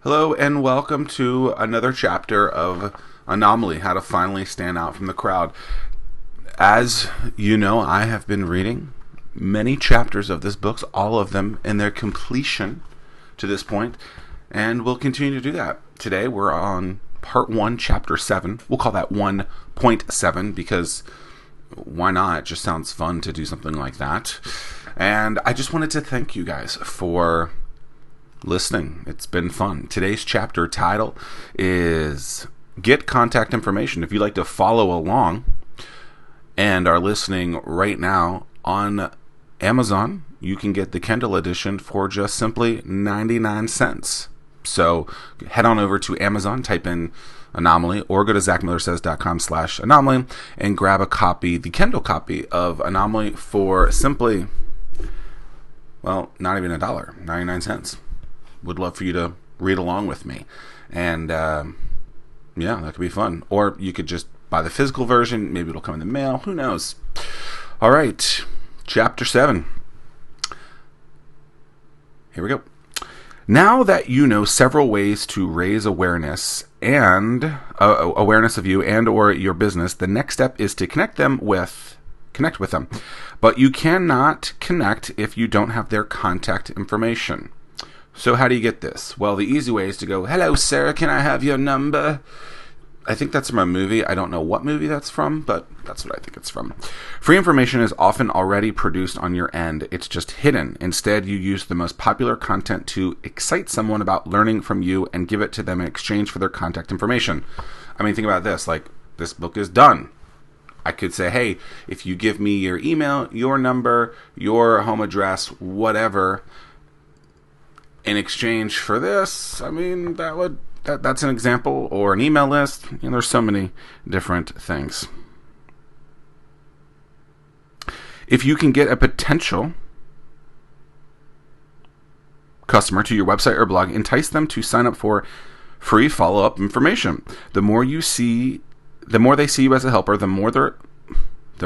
Hello and welcome to another chapter of Anomaly, How to Finally Stand Out from the Crowd. As you know, I have been reading many chapters of this book, all of them in their completion to this point, and we'll continue to do that. Today we're on part 1, chapter 7. We'll call that 1.7 because why not? It just sounds fun to do something like that. And I just wanted to thank you guys for listening. It's been fun. Today's chapter title is Get Contact Information. If you'd like to follow along and are listening right now on Amazon, you can get the Kindle edition for just simply 99 cents. So head on over to Amazon, type in Anomaly, or go to zackmillersays.com/anomaly and grab a copy, the Kindle copy of Anomaly for simply, well, not even $1, 99 cents. Would love for you to read along with me. And yeah, that could be fun. Or you could just buy the physical version. Maybe it'll come in the mail. Who knows? All right. Chapter 7. Here we go. Now that you know several ways to raise awareness and awareness of you and or your business, the next step is to connect with them. But you cannot connect if you don't have their contact information. So how do you get this? Well, the easy way is to go, "Hello, Sarah, can I have your number?" I think that's from a movie. I don't know what movie that's from, but that's what I think it's from. Free information is often already produced on your end. It's just hidden. Instead, you use the most popular content to excite someone about learning from you and give it to them in exchange for their contact information. I mean, think about this. Like, this book is done. I could say, hey, if you give me your email, your number, your home address, whatever, in exchange for this, I mean, that's an example, or an email list. You know, there's so many different things. If you can get a potential customer to your website or blog, entice them to sign up for free follow-up information. The more they see you as a helper, the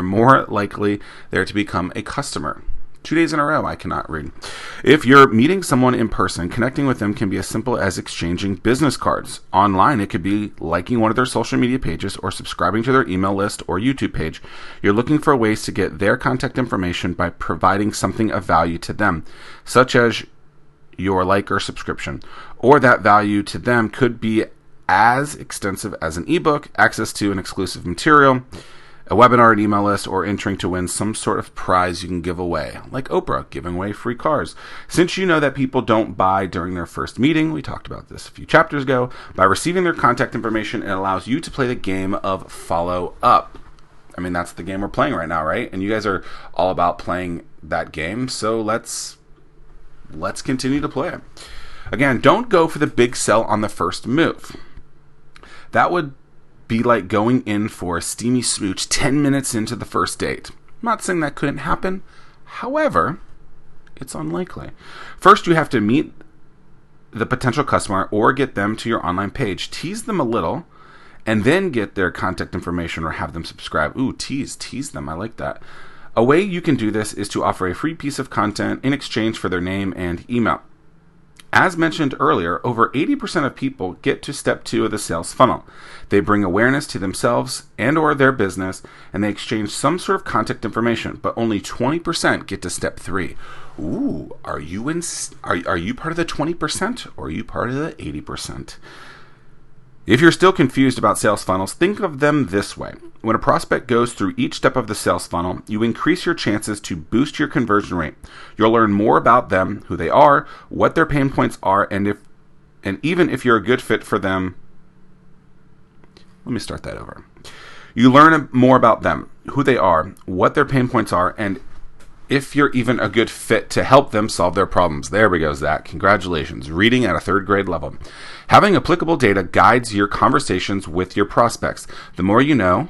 more likely they're to become a customer. 2 days in a row, I cannot read. If you're meeting someone in person, connecting with them can be as simple as exchanging business cards. Online, it could be liking one of their social media pages or subscribing to their email list or YouTube page. You're looking for ways to get their contact information by providing something of value to them, such as your like or subscription. Or that value to them could be as extensive as an ebook, access to an exclusive material, a webinar, an email list, or entering to win some sort of prize you can give away, like Oprah giving away free cars. Since you know that people don't buy during their first meeting, we talked about this a few chapters ago, by receiving their contact information, it allows you to play the game of follow up. I mean, that's the game we're playing right now, right? And you guys are all about playing that game, so let's continue to play it. Again, don't go for the big sell on the first move. That would be like going in for a steamy smooch 10 minutes into the first date. I'm not saying that couldn't happen. However, it's unlikely. First, you have to meet the potential customer or get them to your online page. Tease them a little, and then get their contact information or have them subscribe. Ooh, tease them. I like that. A way you can do this is to offer a free piece of content in exchange for their name and email. As mentioned earlier, over 80% of people get to step 2 of the sales funnel. They bring awareness to themselves and or their business, and they exchange some sort of contact information, but only 20% get to step 3. Ooh, are you part of the 20% or are you part of the 80%? If you're still confused about sales funnels, think of them this way. When a prospect goes through each step of the sales funnel, you increase your chances to boost your conversion rate. You'll learn more about them, who they are, what their pain points are, and even if you're a good fit for them. Let me start that over. You learn more about them, who they are, what their pain points are, and if you're even a good fit to help them solve their problems. There we go, Zach. Congratulations. Reading at a 3rd grade level. Having applicable data guides your conversations with your prospects. The more you know,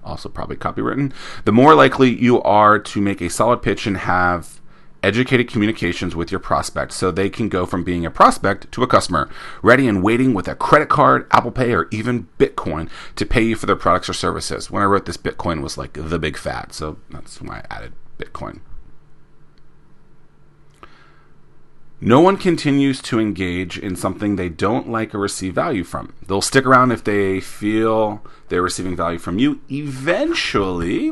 also probably copywritten, the more likely you are to make a solid pitch and have educated communications with your prospect so they can go from being a prospect to a customer, ready and waiting with a credit card, Apple Pay, or even Bitcoin to pay you for their products or services. When I wrote this, Bitcoin was like the big fad, so that's why I added Bitcoin. No one continues to engage in something they don't like or receive value from. They'll stick around if they feel they're receiving value from you. Eventually,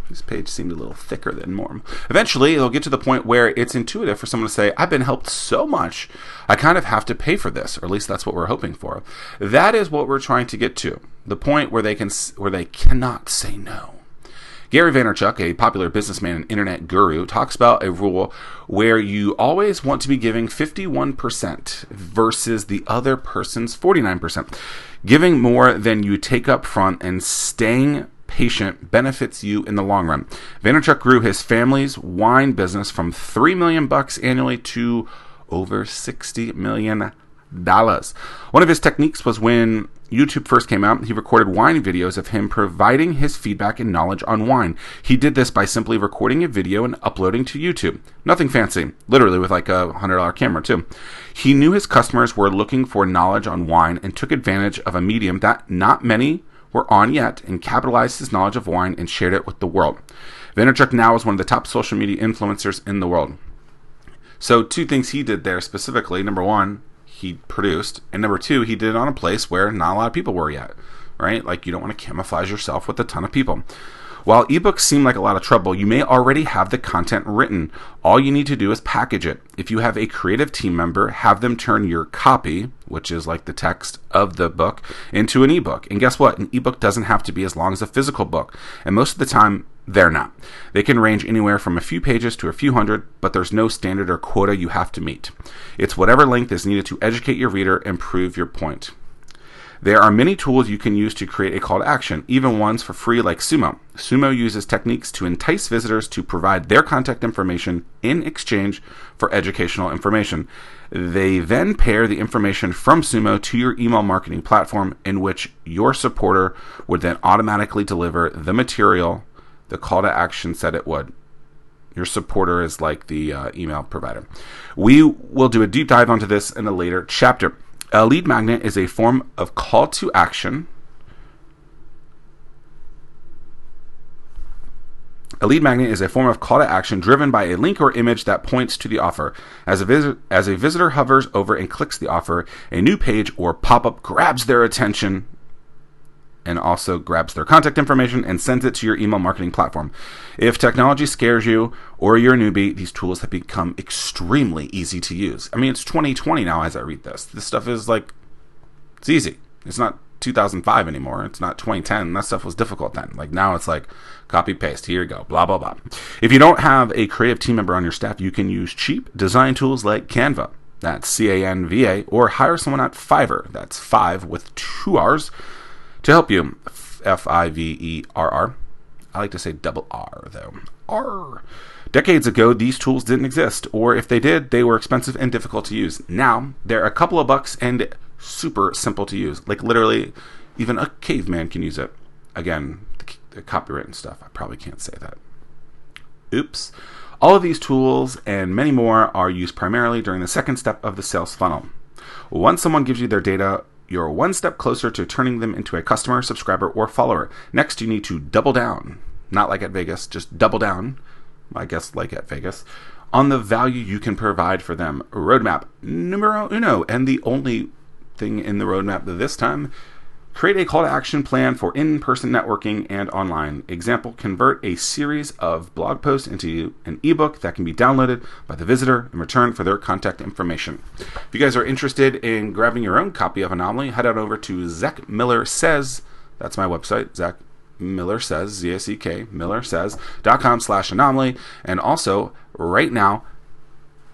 this page seemed a little thicker than normal. Eventually, they'll get to the point where it's intuitive for someone to say, I've been helped so much, I kind of have to pay for this, or at least that's what we're hoping for. That is what we're trying to get to, the point where they cannot say no. Gary Vaynerchuk, a popular businessman and internet guru, talks about a rule where you always want to be giving 51% versus the other person's 49%. Giving more than you take up front and staying patient benefits you in the long run. Vaynerchuk grew his family's wine business from $3 million annually to over $60 million. One of his techniques was when YouTube first came out, he recorded wine videos of him providing his feedback and knowledge on wine. He did this by simply recording a video and uploading to YouTube. Nothing fancy, literally with like a $100 camera too. He knew his customers were looking for knowledge on wine and took advantage of a medium that not many were on yet and capitalized his knowledge of wine and shared it with the world. Vaynerchuk now is one of the top social media influencers in the world. So 2 things he did there specifically. Number 1, he produced, and number 2, he did it on a place where not a lot of people were yet, right? Like, you don't want to camouflage yourself with a ton of people. While ebooks seem like a lot of trouble, you may already have the content written. All you need to do is package it. If you have a creative team member, have them turn your copy, which is like the text of the book, into an ebook. And guess what? An ebook doesn't have to be as long as a physical book. And most of the time, they're not. They can range anywhere from a few pages to a few hundred, but there's no standard or quota you have to meet. It's whatever length is needed to educate your reader and prove your point. There are many tools you can use to create a call to action, even ones for free like Sumo. Sumo uses techniques to entice visitors to provide their contact information in exchange for educational information. They then pair the information from Sumo to your email marketing platform, in which your supporter would then automatically deliver the material the call to action said it would. Your supporter is like the email provider. We will do a deep dive onto this in a later chapter. A lead magnet is a form of call to action. A lead magnet is a form of call to action driven by a link or image that points to the offer. As a visitor hovers over and clicks the offer, a new page or pop-up grabs their attention and also grabs their contact information and sends it to your email marketing platform. If technology scares you or you're a newbie, these tools have become extremely easy to use. I mean, it's 2020 now as I read this. This stuff is like, it's easy. It's not 2005 anymore. It's not 2010. That stuff was difficult then. Like now it's like copy paste. Here you go. Blah, blah, blah. If you don't have a creative team member on your staff, you can use cheap design tools like Canva. That's Canva, or hire someone at Fiverr. That's 5 with 2 R's. To help you, Fiverr. I like to say double R, though. R. Decades ago, these tools didn't exist, or if they did, they were expensive and difficult to use. Now, they're a couple of bucks and super simple to use. Like, literally, even a caveman can use it. Again, the copyright stuff, I probably can't say that. Oops. All of these tools and many more are used primarily during the second step of the sales funnel. Once someone gives you their data, you're one step closer to turning them into a customer, subscriber, or follower. Next, you need to double down, not like at Vegas, just double down, I guess like at Vegas, on the value you can provide for them. Roadmap numero uno, and the only thing in the roadmap this time, create a call to action plan for in-person networking and online. Example, convert a series of blog posts into an ebook that can be downloaded by the visitor in return for their contact information. If you guys are interested in grabbing your own copy of Anomaly, head on over to Zack Miller Says. That's my website, Zack Miller Says, Z-A-C-K, millersays.com/anomaly. And also, right now,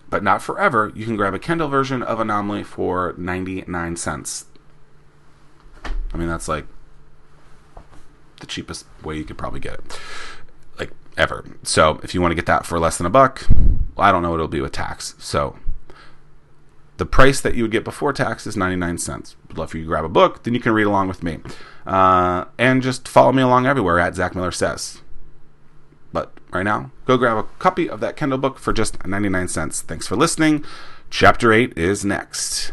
but not forever, you can grab a Kindle version of Anomaly for 99 cents. I mean, that's like the cheapest way you could probably get it, like ever. So if you want to get that for less than $1, well, I don't know what it'll be with tax. So the price that you would get before tax is 99 cents. I'd love for you to grab a book, then you can read along with me. And just follow me along everywhere at Zack Miller Says. But right now, go grab a copy of that Kindle book for just 99 cents. Thanks for listening. Chapter 8 is next.